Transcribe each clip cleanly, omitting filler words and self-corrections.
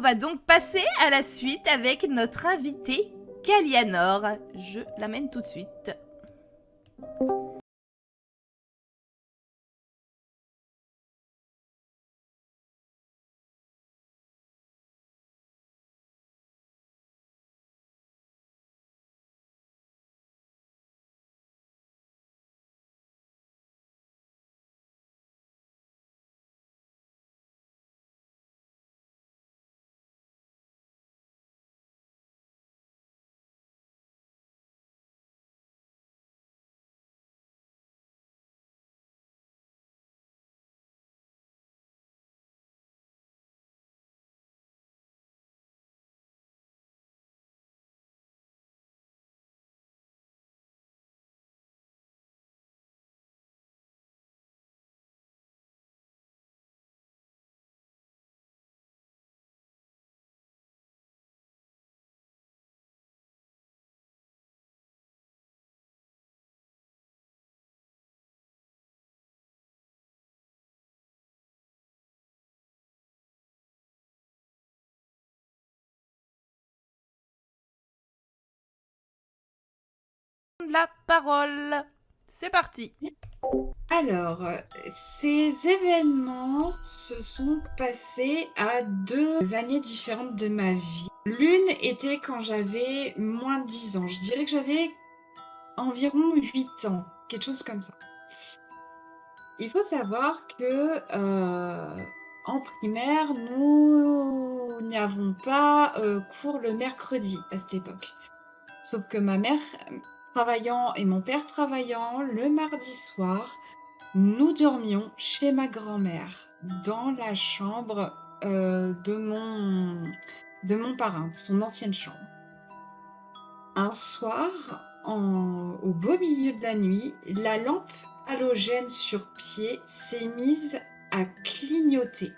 On va donc passer à la suite avec notre invitée Kalianor. Je l'amène tout de suite. La parole. C'est parti. Alors, ces événements se sont passés à 2 années différentes de ma vie. L'une était quand j'avais moins de 10 ans. Je dirais que j'avais environ 8 ans, quelque chose comme ça. Il faut savoir que en primaire, nous n'avons pas cours le mercredi à cette époque. Sauf que ma mère travaillant et mon père travaillant le mardi soir, nous dormions chez ma grand-mère, dans la chambre de mon parrain, de son ancienne chambre. Un soir, au beau milieu de la nuit, la lampe halogène sur pied s'est mise à clignoter.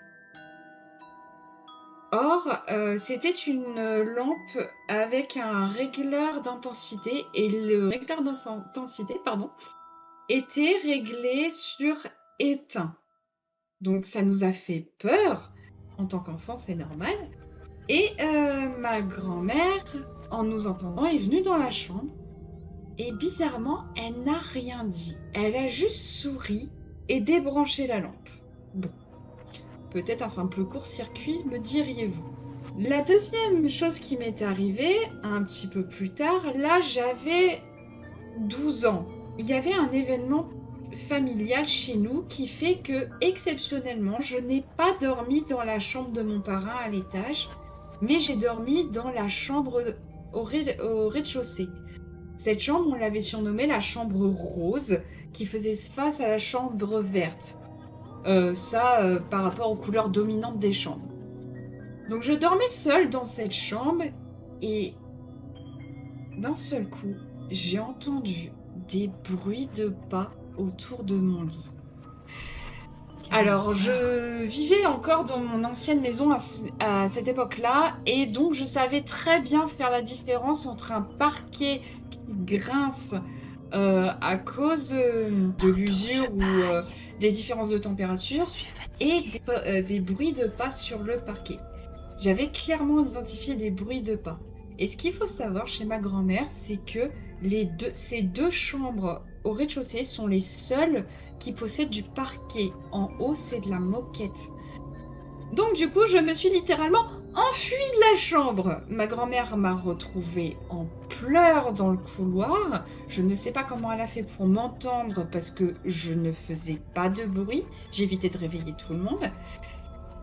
Or, c'était une lampe avec un régleur d'intensité et le régleur d'intensité, était réglé sur éteint. Donc ça nous a fait peur. En tant qu'enfant, c'est normal. Et ma grand-mère, en nous entendant, est venue dans la chambre. Et bizarrement, elle n'a rien dit. Elle a juste souri et débranché la lampe. Bon, peut-être un simple court-circuit, me diriez-vous. La deuxième chose qui m'est arrivée, un petit peu plus tard, là j'avais 12 ans. Il y avait un événement familial chez nous qui fait que, exceptionnellement, je n'ai pas dormi dans la chambre de mon parrain à l'étage, mais j'ai dormi dans la chambre au rez-de-chaussée. Cette chambre, on l'avait surnommée la chambre rose, qui faisait face à la chambre verte. Par rapport aux couleurs dominantes des chambres. Donc je dormais seule dans cette chambre et d'un seul coup, j'ai entendu des bruits de pas autour de mon lit. Alors, je vivais encore dans mon ancienne maison à cette époque-là, et donc je savais très bien faire la différence entre un parquet qui grince à cause de l'usure ou des différences de température et des bruits de pas sur le parquet. J'avais clairement identifié des bruits de pas. Et ce qu'il faut savoir chez ma grand-mère, c'est que ces deux chambres au rez-de-chaussée sont les seules qui possèdent du parquet. En haut, c'est de la moquette. Donc du coup, je me suis littéralement enfuie de la chambre. Ma grand-mère m'a retrouvée en pleurs dans le couloir. Je ne sais pas comment elle a fait pour m'entendre parce que je ne faisais pas de bruit. J'évitais de réveiller tout le monde.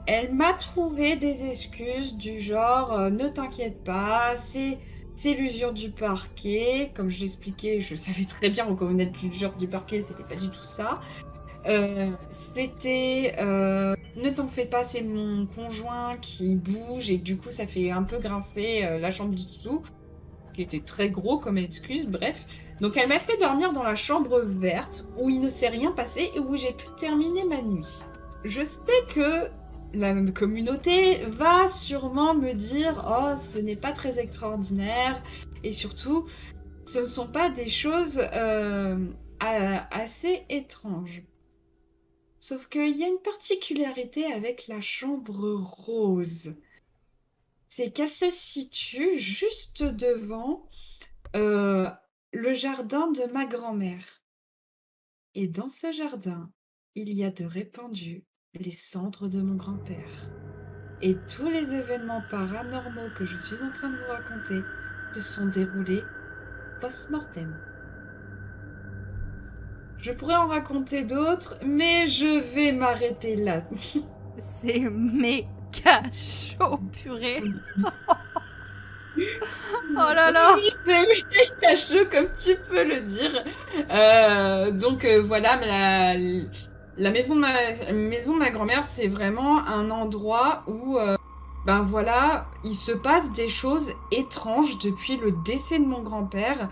Elle m'a trouvé des excuses du genre ne t'inquiète pas, c'est l'usure du parquet. Comme je l'expliquais, je savais très bien reconnaître l'usure du parquet, c'était pas du tout ça. C'était ne t'en fais pas, c'est mon conjoint qui bouge et du coup ça fait un peu grincer la chambre du dessous, qui était très gros comme excuse, bref. Donc elle m'a fait dormir dans la chambre verte où il ne s'est rien passé et où j'ai pu terminer ma nuit. Je sais que la communauté va sûrement me dire « Oh, ce n'est pas très extraordinaire » et surtout, ce ne sont pas des choses assez étranges. Sauf qu'il y a une particularité avec la chambre rose. c'est qu'elle se situe juste devant, heu, le jardin de ma grand-mère et dans ce jardin, il y a de répandues les cendres de mon grand-père et tous les événements paranormaux que je suis en train de vous raconter se sont déroulés post-mortem. Je pourrais en raconter d'autres, mais je vais m'arrêter là. C'est méga chaud, purée. Oh là là. Oui, c'est méga chaud comme tu peux le dire. Donc voilà, la maison de ma grand-mère, c'est vraiment un endroit où, ben voilà, il se passe des choses étranges depuis le décès de mon grand-père.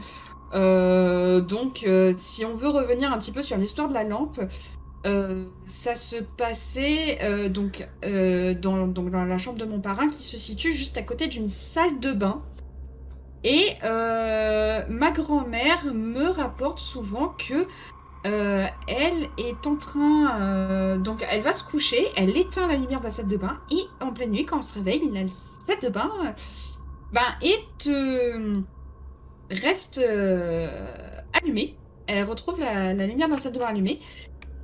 Donc si on veut revenir un petit peu sur l'histoire de la lampe, ça se passait, dans la chambre de mon parrain qui se situe juste à côté d'une salle de bain et ma grand-mère me rapporte souvent que, elle est en train, donc elle va se coucher, elle éteint la lumière de la salle de bain et en pleine nuit quand elle se réveille, la salle de bain, reste, allumée. Elle retrouve la lumière de la salle de bain allumée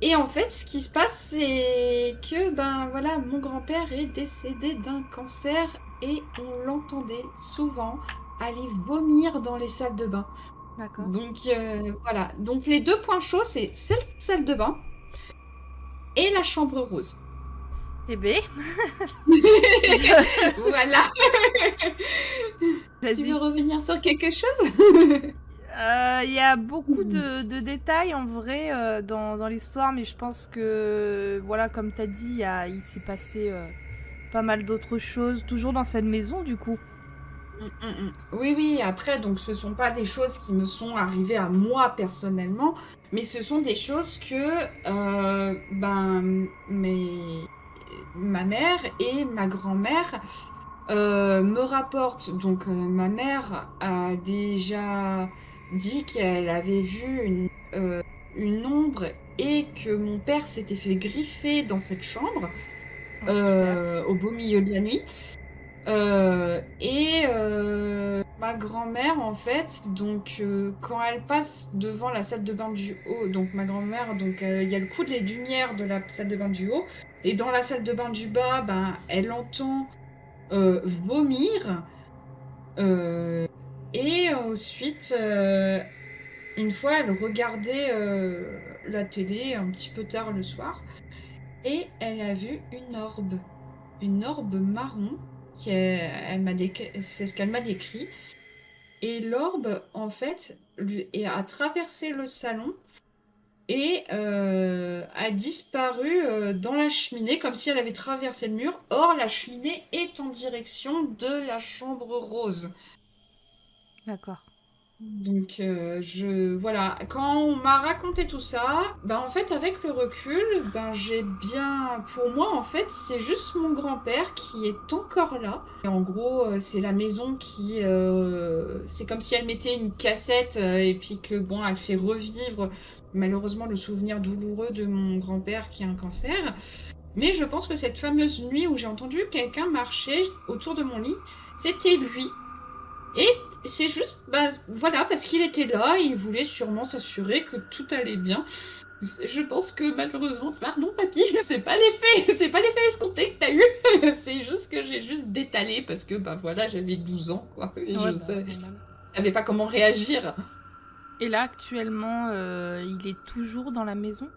et en fait, ce qui se passe, c'est que, ben, voilà, mon grand-père est décédé d'un cancer et on l'entendait souvent aller vomir dans les salles de bain. D'accord. Donc, voilà. Donc, les 2 points chauds, c'est cette salle de bain et la chambre rose. Eh ben, Voilà. Tu vas-y. veux revenir sur quelque chose? Il y a beaucoup de détails en vrai dans l'histoire, mais je pense que, voilà, comme t'as dit, il s'est passé pas mal d'autres choses, toujours dans cette maison du coup. Oui, oui, après, donc ce sont pas des choses qui me sont arrivées à moi personnellement, mais ce sont des choses que ma mère et ma grand-mère me rapportent. Donc ma mère a déjà dit qu'elle avait vu une ombre et que mon père s'était fait griffer dans cette chambre Oh, super. au beau milieu de la nuit. Ma grand-mère, en fait, donc quand elle passe devant la salle de bain du haut, donc ma grand-mère, donc il y a le coup des lumières de la salle de bain du haut, et dans la salle de bain du bas, ben, elle entend vomir, et ensuite, une fois, elle regardait la télé un petit peu tard le soir, et elle a vu une orbe marron c'est ce qu'elle m'a décrit. Et l'orbe, en fait, a traversé le salon et a disparu dans la cheminée, comme si elle avait traversé le mur. Or, la cheminée est en direction de la chambre rose. D'accord. Donc, voilà, quand on m'a raconté tout ça, ben en fait, avec le recul, ben j'ai bien, pour moi, en fait, c'est juste mon grand-père qui est encore là. Et en gros, c'est la maison qui, c'est comme si elle mettait une cassette et puis que bon, elle fait revivre malheureusement le souvenir douloureux de mon grand-père qui a un cancer. Mais je pense que cette fameuse nuit où j'ai entendu quelqu'un marcher autour de mon lit, c'était lui. Et c'est juste, bah voilà, parce qu'il était là, il voulait sûrement s'assurer que tout allait bien. Je pense que malheureusement, pardon papy, c'est pas l'effet escompté que t'as eu. C'est juste que j'ai juste détalé parce que bah voilà, j'avais 12 ans quoi. Et Ouais, je bah, normal. savais pas comment réagir. Et là, actuellement, il est toujours dans la maison?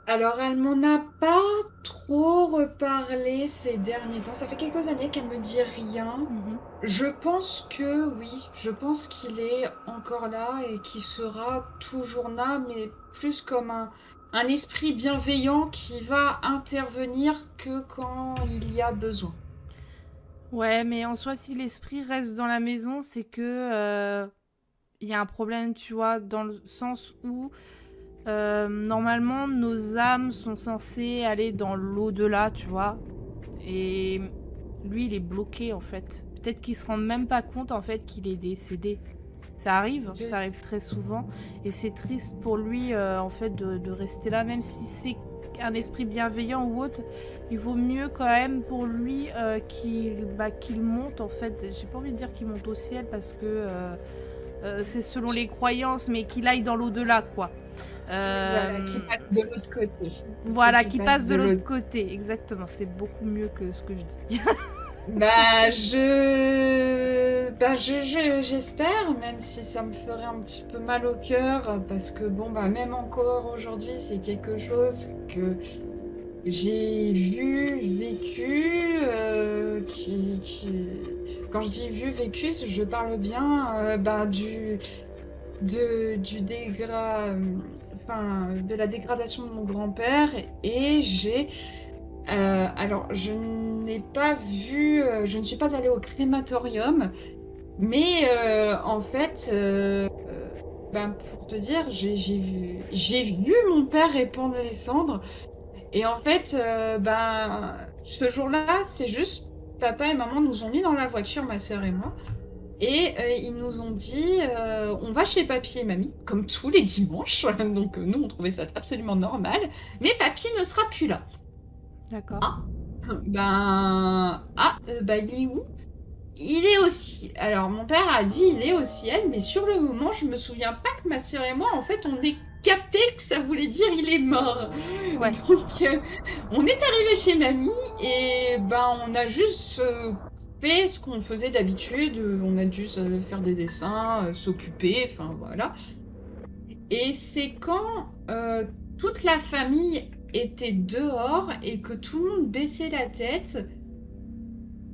Alors, elle m'en a pas trop reparlé ces derniers temps. Ça fait quelques années qu'elle me dit rien. Mhm. Je pense que oui, je pense qu'il est encore là et qu'il sera toujours là, mais plus comme un esprit bienveillant qui va intervenir que quand il y a besoin. Ouais, mais en soi, si l'esprit reste dans la maison, c'est que il y a un problème, tu vois, dans le sens où normalement nos âmes sont censées aller dans l'au-delà, tu vois. Et lui, il est bloqué en fait. Peut-être qu'il se rend même pas compte en fait qu'il est décédé. Je Ça arrive très souvent. Et c'est triste pour lui en fait de rester là, même si c'est un esprit bienveillant ou autre, il vaut mieux quand même pour lui qu'il monte en fait. J'ai pas envie de dire qu'il monte au ciel parce que c'est selon les croyances, mais qu'il aille dans l'au-delà, quoi. Voilà, qui passe de l'autre côté. Voilà, Qui qui passe de l'autre côté, exactement. C'est beaucoup mieux que ce que je dis. J'espère, même si ça me ferait un petit peu mal au cœur, parce que bon, bah, même encore aujourd'hui, c'est quelque chose que j'ai vécu, quand je dis vu, vécu, je parle bien, de la dégradation de mon grand-père, et alors, je n'ai pas vu, je ne suis pas allée au crématorium, mais en fait, pour te dire, j'ai vu mon père répandre les cendres, et en fait, ce jour-là, c'est juste papa et maman nous ont mis dans la voiture, ma sœur et moi, et ils nous ont dit, on va chez papy et mamie, comme tous les dimanches. Donc nous, on trouvait ça absolument normal, mais papy ne sera plus là. D'accord. Il est où? Il est au ciel. Alors, mon père a dit il est au ciel, mais sur le moment, je me souviens pas que ma sœur et moi, en fait, on ait capté que ça voulait dire il est mort. Ouais. Donc, on est arrivé chez mamie et on a juste fait ce qu'on faisait d'habitude. On a dû faire des dessins, s'occuper, enfin voilà. Et c'est quand toute la famille était dehors et que tout le monde baissait la tête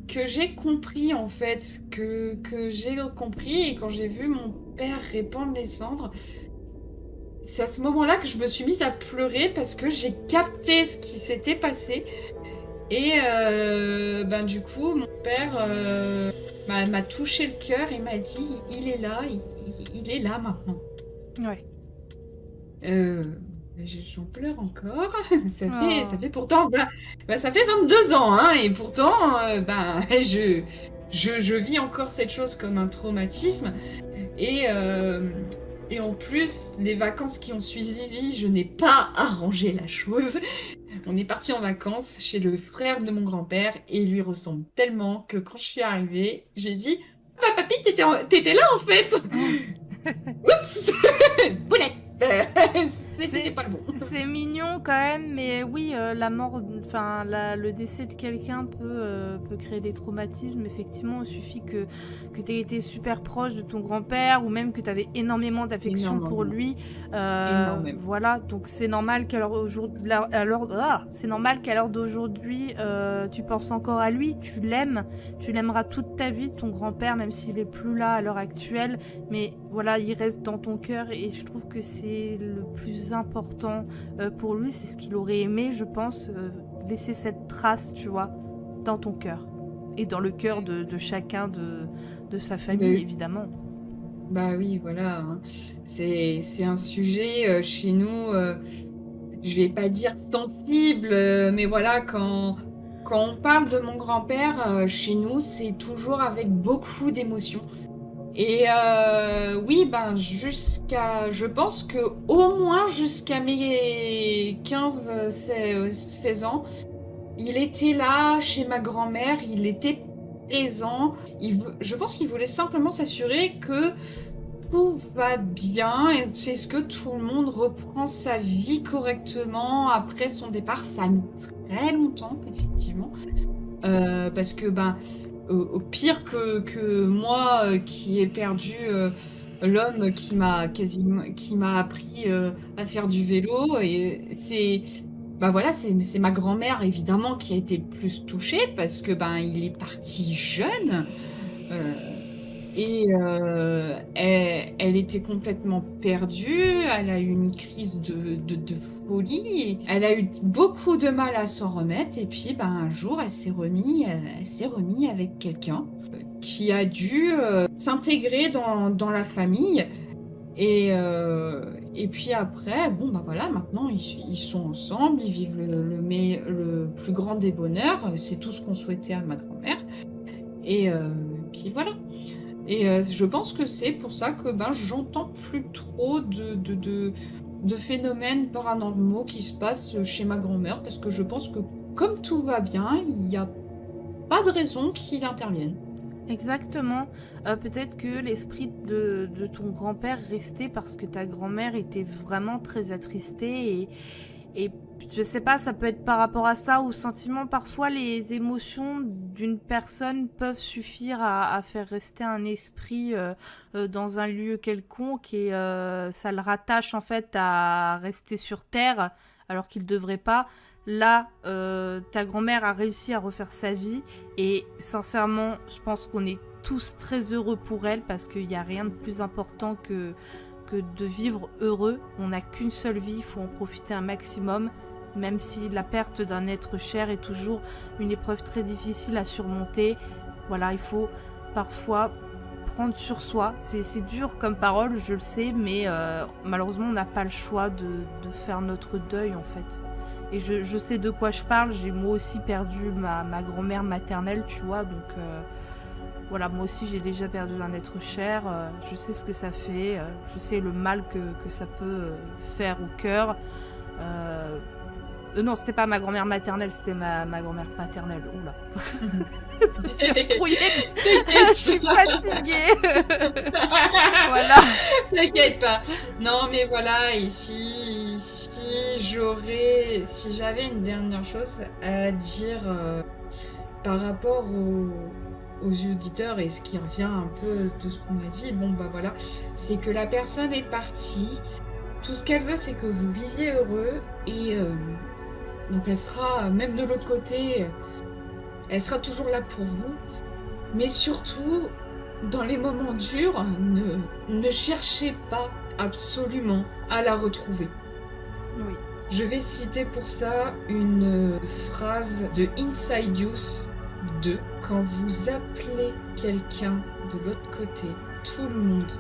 que j'ai compris, en fait, et quand j'ai vu mon père répandre les cendres, c'est à ce moment-là que je me suis mise à pleurer parce que j'ai capté ce qui s'était passé. Et du coup, mon père m'a touché le cœur et m'a dit il est là, il est là maintenant. Ouais. J'en pleure encore. Ça fait pourtant, ça fait 22 ans, hein, et pourtant, je vis encore cette chose comme un traumatisme. Et en plus, les vacances qui ont suivi, je n'ai pas arrangé la chose. On est parti en vacances chez le frère de mon grand-père et il lui ressemble tellement que quand je suis arrivée, j'ai dit papy, t'étais là en fait. Oups. Boulette. C'était pas le bon. C'est mignon quand même, mais oui, la mort, enfin le décès de quelqu'un peut créer des traumatismes. Effectivement, il suffit que tu aies été super proche de ton grand-père ou même que tu avais énormément d'affection pour lui. Voilà, donc c'est normal qu'à l'heure d'aujourd'hui, tu penses encore à lui, tu l'aimes, tu l'aimeras toute ta vie, ton grand-père, même s'il est plus là à l'heure actuelle. Mais voilà, il reste dans ton cœur et je trouve que c'est le plus important pour lui. C'est ce qu'il aurait aimé, je pense, laisser cette trace, tu vois, dans ton cœur et dans le cœur de chacun de sa famille, évidemment. Bah oui, voilà, hein. C'est un sujet chez nous, je vais pas dire sensible, mais voilà, quand on parle de mon grand-père, chez nous, c'est toujours avec beaucoup d'émotion. Et oui, je pense que au moins jusqu'à mes 16 ans, il était là chez ma grand-mère, il était présent. Je pense qu'il voulait simplement s'assurer que tout va bien et c'est ce que tout le monde reprend sa vie correctement après son départ. Ça a mis très longtemps, effectivement, parce que au pire que moi qui ai perdu l'homme qui m'a appris à faire du vélo, et c'est ma grand-mère évidemment qui a été le plus touchée parce que il est parti jeune, et elle était complètement perdue, elle a eu une crise de folie, elle a eu beaucoup de mal à s'en remettre, et puis un jour elle s'est remise avec quelqu'un qui a dû s'intégrer dans la famille, et puis après, maintenant ils sont ensemble, ils vivent le plus grand des bonheurs, c'est tout ce qu'on souhaitait à ma grand-mère, et puis voilà. Et je pense que c'est pour ça que j'entends plus trop de phénomènes paranormaux qui se passent chez ma grand-mère, parce que je pense que comme tout va bien, il n'y a pas de raison qu'il intervienne. Exactement. Peut-être que l'esprit de ton grand-père restait parce que ta grand-mère était vraiment très attristée et je sais pas, ça peut être par rapport à ça ou sentiment. Parfois, les émotions d'une personne peuvent suffire à faire rester un esprit dans un lieu quelconque et ça le rattache en fait à rester sur Terre alors qu'il devrait pas. Là, ta grand-mère a réussi à refaire sa vie et sincèrement, je pense qu'on est tous très heureux pour elle parce qu'il n'y a rien de plus important que de vivre heureux. On n'a qu'une seule vie, il faut en profiter un maximum, même si la perte d'un être cher est toujours une épreuve très difficile à surmonter. Voilà, il faut parfois prendre sur soi. C'est dur comme parole, je le sais, mais malheureusement, on n'a pas le choix de faire notre deuil en fait. Et je sais de quoi je parle, j'ai moi aussi perdu ma grand-mère maternelle, tu vois, donc voilà, moi aussi j'ai déjà perdu un être cher, je sais ce que ça fait, je sais le mal que ça peut faire au cœur. Non, c'était pas ma grand-mère maternelle, c'était ma grand-mère paternelle. Oula. Je me suis embrouillée. Je suis fatiguée. Voilà. T'inquiète pas. Non, mais voilà, et si j'avais une dernière chose à dire par rapport aux auditeurs et ce qui revient un peu de ce qu'on a dit, bon bah voilà, c'est que la personne est partie. Tout ce qu'elle veut, c'est que vous viviez heureux et donc elle sera, même de l'autre côté, elle sera toujours là pour vous. Mais surtout, dans les moments durs, ne cherchez pas absolument à la retrouver. Oui. Je vais citer pour ça une phrase de Inside Use 2. Quand vous appelez quelqu'un de l'autre côté, tout le monde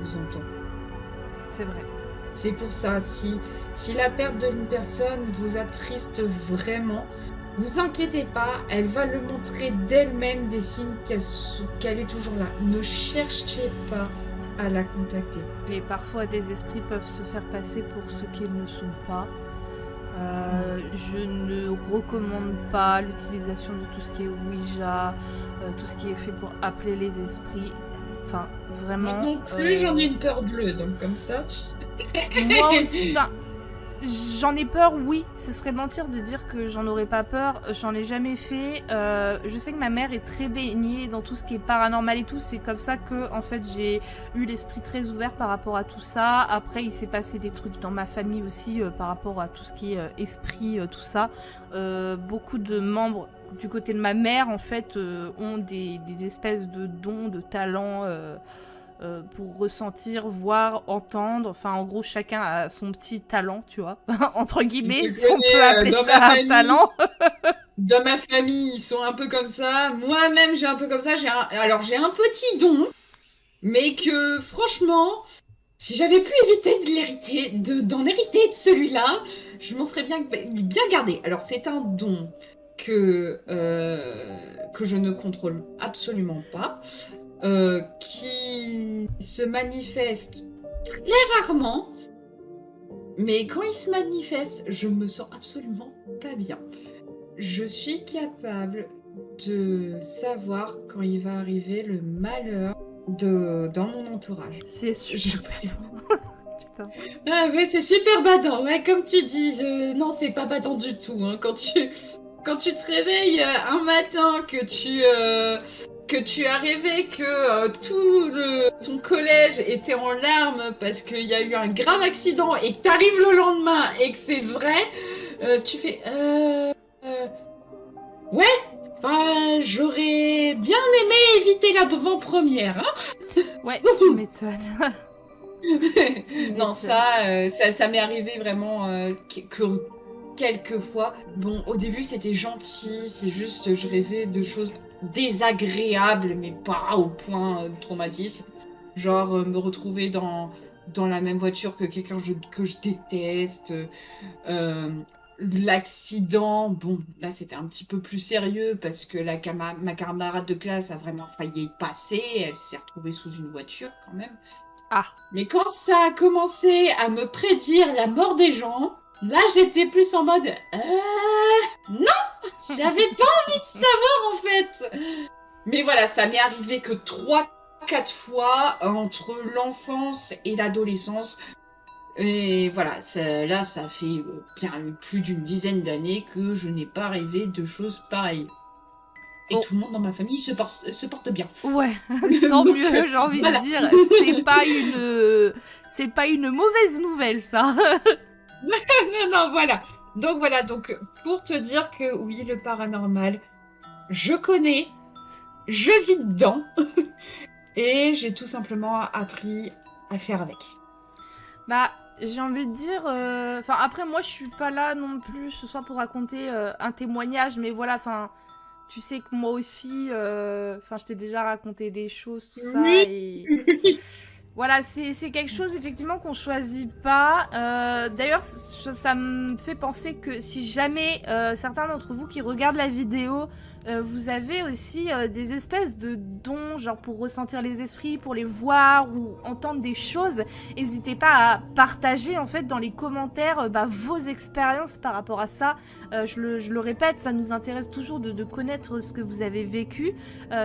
vous entend. C'est vrai. C'est pour ça, si la perte d'une personne vous attriste vraiment, vous inquiétez pas, elle va le montrer d'elle-même des signes qu'elle est toujours là. Ne cherchez pas à la contacter. Et parfois, des esprits peuvent se faire passer pour ce qu'ils ne sont pas. Je ne recommande pas l'utilisation de tout ce qui est Ouija, tout ce qui est fait pour appeler les esprits. Enfin, vraiment. Moi non plus, j'en ai une peur bleue, donc comme ça. Moi aussi. Enfin, j'en ai peur, oui. Ce serait mentir de dire que j'en aurais pas peur. J'en ai jamais fait. Je sais que ma mère est très baignée dans tout ce qui est paranormal et tout. C'est comme ça que, en fait, j'ai eu l'esprit très ouvert par rapport à tout ça. Après, il s'est passé des trucs dans ma famille aussi par rapport à tout ce qui est esprit, tout ça. Beaucoup de membres du côté de ma mère, en fait, ont des espèces de dons, de talents. Pour ressentir, voir, entendre. Enfin, en gros, chacun a son petit talent, tu vois. Entre guillemets, si on peut appeler ça un talent. Dans ma famille, ils sont un peu comme ça. Moi-même, j'ai un peu comme ça. Alors, j'ai un petit don, mais que, franchement, si j'avais pu éviter d'en hériter de celui-là, je m'en serais bien gardé. Alors, c'est un don que je ne contrôle absolument pas. Qui se manifeste très rarement, mais quand il se manifeste, je me sens absolument pas bien. Je suis capable de savoir quand il va arriver le malheur dans mon entourage. C'est super putain. Ah ouais, c'est super badant, ouais, comme tu dis. Non, c'est pas badant du tout. Hein. Quand tu te réveilles un matin, que tu as rêvé que ton collège était en larmes parce qu'il y a eu un grave accident et que t'arrives le lendemain et que c'est vrai, tu fais ouais, j'aurais bien aimé éviter l'avant-première. Hein. Ouais, tu m'étonnes. Non, ça m'est arrivé vraiment que quelques fois. Bon, au début, c'était gentil, c'est juste, je rêvais de choses désagréables, mais pas au point de traumatisme. Genre, me retrouver dans la même voiture que quelqu'un que je déteste. L'accident, bon, là, c'était un petit peu plus sérieux parce que ma camarade de classe a vraiment failli y passer. Elle s'est retrouvée sous une voiture, quand même. Ah, Mais quand ça a commencé à me prédire la mort des gens, là j'étais plus en mode non, j'avais pas envie de savoir en fait. Mais voilà, ça m'est arrivé que 3-4 fois entre l'enfance et l'adolescence. Et voilà, là ça fait bien plus d'une dizaine d'années que je n'ai pas rêvé de choses pareilles. Et oh, tout le monde dans ma famille se porte bien. ouais, tant Donc mieux, j'ai envie de voilà. dire. C'est pas une mauvaise nouvelle, ça. Non, non, voilà. Donc pour te dire que oui, le paranormal, je connais, je vis dedans, et j'ai tout simplement appris à faire avec. Bah, j'ai envie de dire. Enfin, après, moi, je suis pas là non plus ce soir pour raconter un témoignage, mais voilà, enfin. Tu sais que moi aussi, enfin, je t'ai déjà raconté des choses, tout ça, Oui. et voilà, c'est quelque chose effectivement qu'on choisit pas. D'ailleurs, ça me fait penser que si jamais certains d'entre vous qui regardent la vidéo, vous avez aussi des espèces de dons, genre pour ressentir les esprits, pour les voir ou entendre des choses, n'hésitez pas à partager en fait dans les commentaires vos expériences par rapport à ça. Je le répète, ça nous intéresse toujours de connaître ce que vous avez vécu.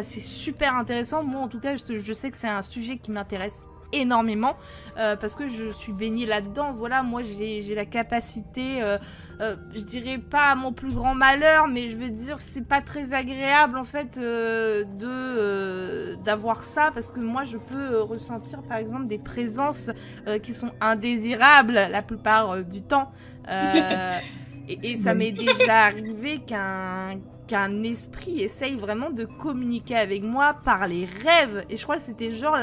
C'est super intéressant. Moi, en tout cas, je sais que c'est un sujet qui m'intéresse énormément parce que je suis baignée là-dedans. Voilà, moi, j'ai la capacité, je dirais pas à mon plus grand malheur, mais je veux dire, c'est pas très agréable en fait d'avoir ça parce que moi, je peux ressentir par exemple des présences qui sont indésirables la plupart du temps. Et ça m'est déjà arrivé qu'un esprit essaye vraiment de communiquer avec moi par les rêves. Et je crois que c'était genre...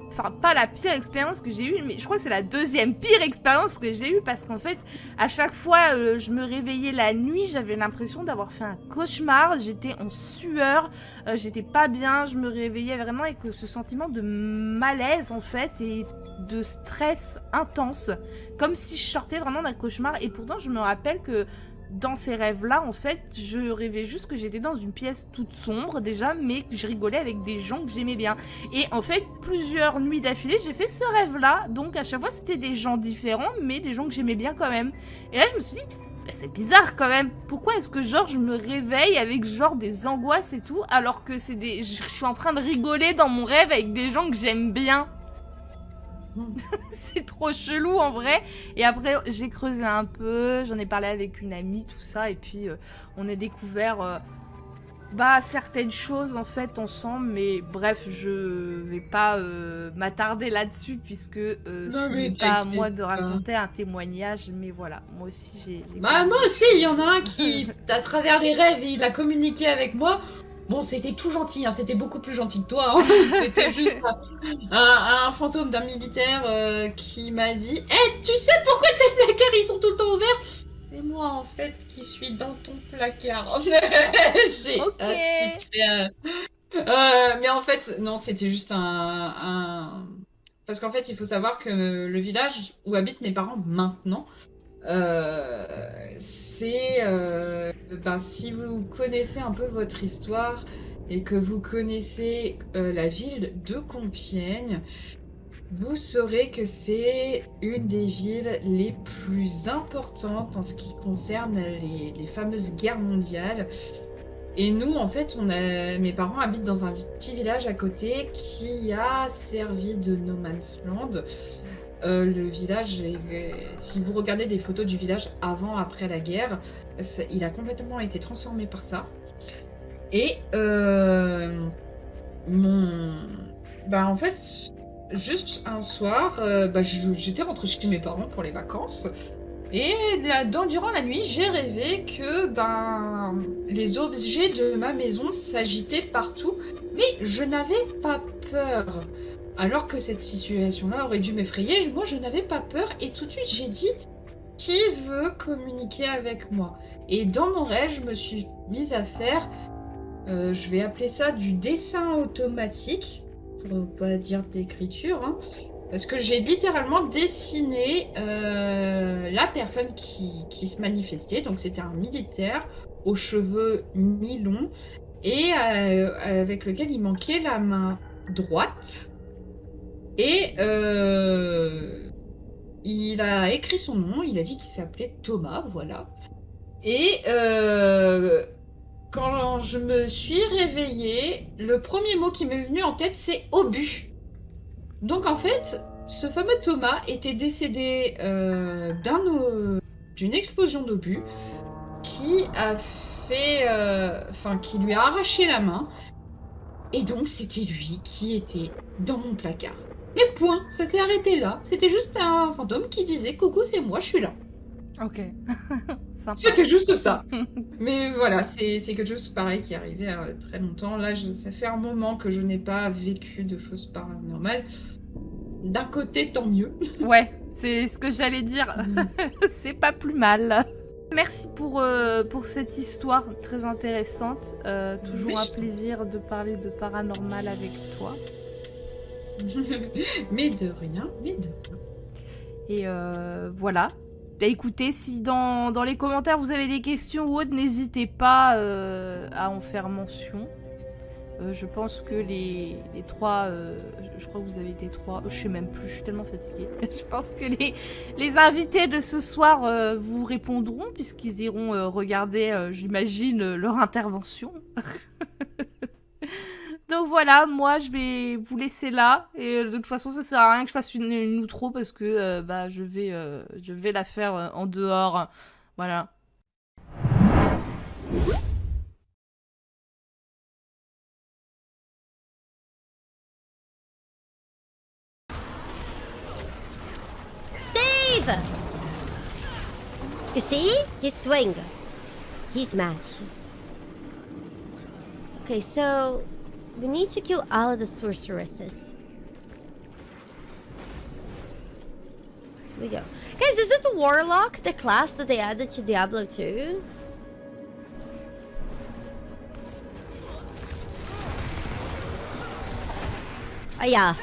Enfin, pas la pire expérience que j'ai eue, mais je crois que c'est la deuxième pire expérience que j'ai eue parce qu'en fait, à chaque fois, je me réveillais la nuit, j'avais l'impression d'avoir fait un cauchemar, j'étais en sueur, j'étais pas bien, je me réveillais vraiment avec ce sentiment de malaise en fait et de stress intense, comme si je sortais vraiment d'un cauchemar. Et pourtant, je me rappelle que dans ces rêves-là, en fait, je rêvais juste que j'étais dans une pièce toute sombre déjà, mais que je rigolais avec des gens que j'aimais bien. Et en fait, plusieurs nuits d'affilée, j'ai fait ce rêve-là. Donc à chaque fois, c'était des gens différents, mais des gens que j'aimais bien quand même. Et là, je me suis dit, bah, c'est bizarre quand même. Pourquoi est-ce que genre je me réveille avec genre des angoisses et tout, alors que c'est des... je suis en train de rigoler dans mon rêve avec des gens que j'aime bien. C'est trop chelou en vrai. Et après, j'ai creusé un peu, j'en ai parlé avec une amie, tout ça, et puis on a découvert certaines choses en fait ensemble. Mais bref, je vais pas m'attarder là-dessus puisque ce n'est pas à moi de raconter un témoignage. Mais voilà, moi aussi j'ai Bah, moi aussi, il y en a un qui, à travers les rêves, il a communiqué avec moi. Bon, c'était tout gentil, hein, c'était beaucoup plus gentil que toi. Hein. C'était juste un fantôme d'un militaire qui m'a dit tu sais pourquoi tes placards ils sont tout le temps ouverts? C'est moi en fait qui suis dans ton placard. J'ai super. Mais en fait, non, c'était juste Parce qu'en fait, il faut savoir que le village où habitent mes parents maintenant, c'est si vous connaissez un peu votre histoire et que vous connaissez la ville de Compiègne, vous saurez que c'est une des villes les plus importantes en ce qui concerne les fameuses guerres mondiales. Et nous, en fait, mes parents habitent dans un petit village à côté qui a servi de no man's land. Le village, si vous regardez des photos du village avant, après la guerre, il a complètement été transformé par ça. Et en fait, juste un soir, j'étais rentrée chez mes parents pour les vacances. Et durant la nuit, j'ai rêvé que les objets de ma maison s'agitaient partout, mais je n'avais pas peur. Alors que cette situation-là aurait dû m'effrayer, moi je n'avais pas peur et tout de suite j'ai dit qui veut communiquer avec moi? Et dans mon rêve, je me suis mise à faire, je vais appeler ça du dessin automatique, pour pas dire d'écriture, hein, parce que j'ai littéralement dessiné la personne qui se manifestait. Donc c'était un militaire aux cheveux mi-longs et avec lequel il manquait la main droite. Et il a écrit son nom, il a dit qu'il s'appelait Thomas, voilà. Et quand je me suis réveillée, le premier mot qui m'est venu en tête, c'est obus. Donc en fait, ce fameux Thomas était décédé d'une explosion d'obus qui a fait, qui lui a arraché la main. Et donc c'était lui qui était dans mon placard. Mais point, ça s'est arrêté là. C'était juste un fantôme qui disait coucou, c'est moi, je suis là. Ok. Sympa. C'était juste ça. Mais voilà, c'est quelque chose pareil qui est arrivé très longtemps. Là, ça fait un moment que je n'ai pas vécu de choses paranormales. D'un côté, tant mieux. Ouais, c'est ce que j'allais dire. C'est pas plus mal. Merci pour cette histoire très intéressante. Toujours Mais un plaisir de parler de paranormal avec toi. Mais de rien, mais de rien. Et voilà. Bah, écoutez, si dans les commentaires vous avez des questions ou autres, n'hésitez pas à en faire mention. Je pense que les trois, je crois que vous avez été trois, je sais même plus, je suis tellement fatiguée. Je pense que les invités de ce soir vous répondront puisqu'ils iront regarder, j'imagine, leur intervention. Donc voilà, moi je vais vous laisser là et de toute façon ça sert à rien que je fasse une outro parce que je vais la faire en dehors. Voilà. Steve! You see? His swing. He's match. Okay, so we need to kill all of the sorceresses. We go. Guys, is it Warlock, the class that they added to Diablo 2? Yeah.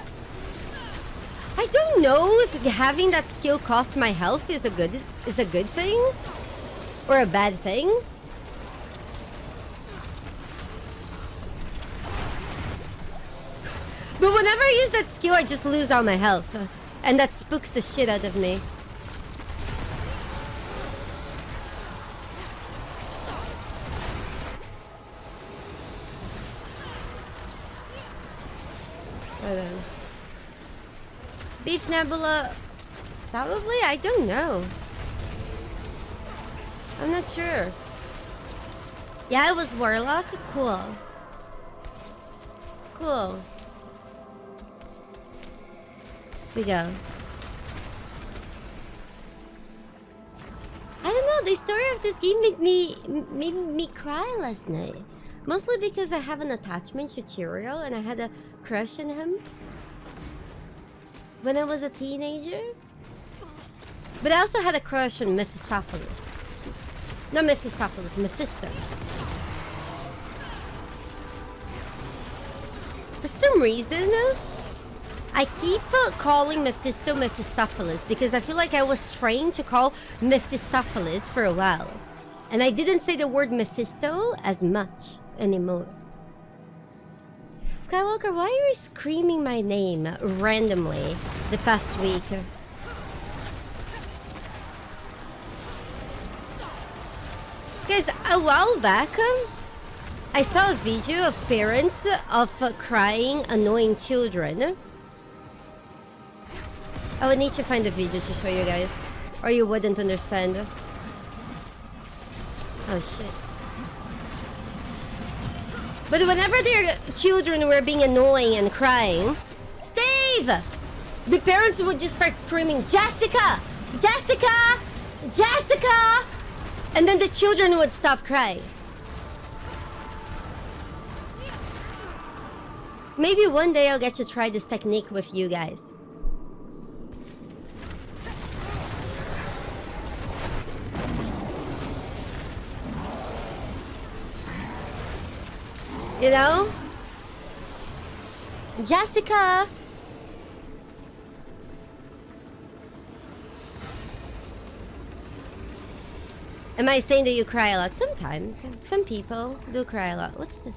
I don't know if having that skill cost my health is a good thing or a bad thing. But whenever I use that skill, I just lose all my health, and that spooks the shit out of me. Right then. Beef Nebula, probably? I don't know. I'm not sure. Yeah, it was Warlock? Cool. Cool. We go. I don't know, the story of this game made me cry last night. Mostly because I have an attachment to Tyrael and I had a crush on him when I was a teenager. But I also had a crush on Mephistopheles. Not Mephistopheles, Mephisto. For some reason, I keep calling Mephisto Mephistopheles because I feel like I was trained to call Mephistopheles for a while. And I didn't say the word Mephisto as much anymore. Skywalker, why are you screaming my name randomly the past week? Guys, a while back, I saw a video of parents of crying, annoying children. I would need to find the video to show you guys, or you wouldn't understand. Oh shit. But whenever their children were being annoying and crying, Steve! The parents would just start screaming, Jessica! Jessica! Jessica! And then the children would stop crying. Maybe one day I'll get to try this technique with you guys. You know? Jessica! Am I saying that you cry a lot? Sometimes. Some people do cry a lot. What's this?